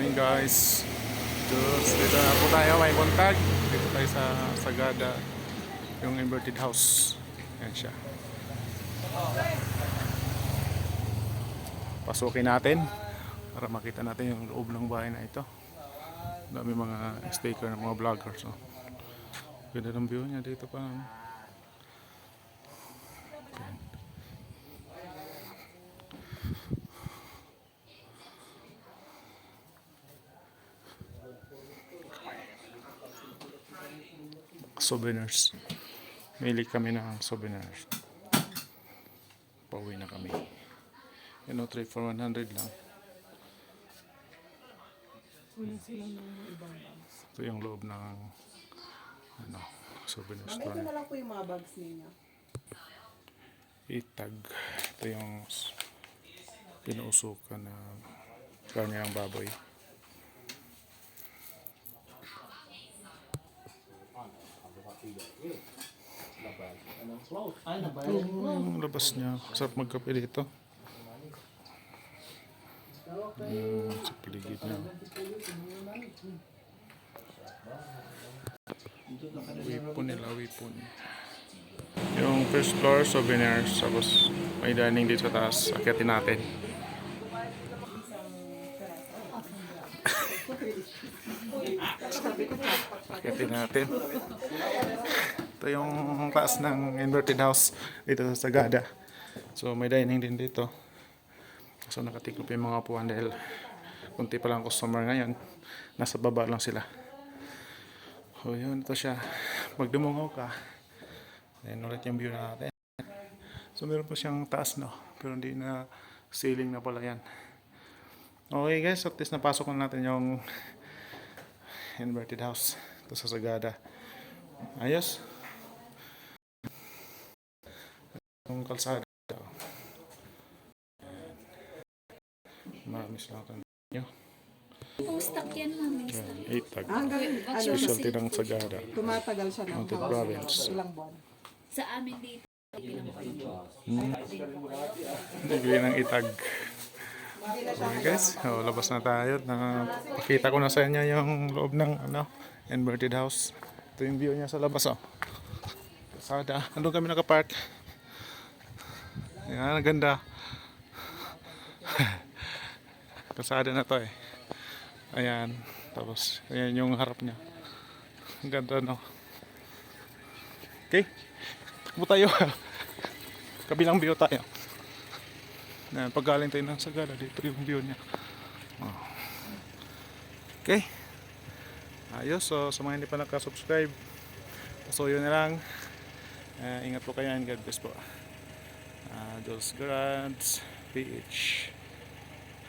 Morning guys. Dito na po tayo, may buntag. Dito tayo sa Sagada, yung inverted house. Ayan siya. Pasukin natin para makita natin yung loob ng bahay na ito. Dami mga staker ng mga vloggers. Oh. Ganda ng view niya dito pa. Souvenirs. Mili kami ng souvenirs. Pauwi na kami. Yan o, 3 for 100 lang. Ito yung loob ng souvenir store. Ito na lang po yung mga bags ninyo. Itag. Ito yung pinuusukan na karne ng baboy. Ito yung labas niya. Sarap magkape dito. Sa paligid niya. Wipon nila, wipon. Yung first floor, souvenirs. Tapos may dining dito sa taas. Akyatin natin. Akyatin natin. Ito yung taas ng inverted house dito sa Sagada. So may dining din dito. So nakatiklop yung mga upuan dahil kunti pa lang customer ngayon. Nasa baba lang sila. So yun, ito siya. Pag dumungaw ka, then ulit yung view natin. So meron pa siyang taas, no? Pero hindi na ceiling na pala yan. Okay guys, at least napasok na natin yung inverted house ito sa Sagada. Ayos. Yung kalsada. Marami silang nyo. Stock yan, mami. Itag. Hanggang Specialty ng Sagada. tumatagal siya ng Mountain Province. ilang buwan. Sa amin dito, Bigay ng itag. Okay guys, labas na tayo. Pakita ko na sa inyo yung loob ng inverted house. Ito yung view niya sa labas. Kalsada. Andun kami nakapark. Yan, ang ganda. Kalsada na to eh. Ayan. Tapos, ayan yung harap niya. Ang ganda, no? Okay. Takbo tayo. Kabilang view tayo. Ayan, pag galing tayo ng Sagada, dito yung view niya. Oh. Okay. Ayos. So, sa mga hindi pa nakasubscribe, so yun na lang. Ingat po kayo and God bless po. Jules Garage PH.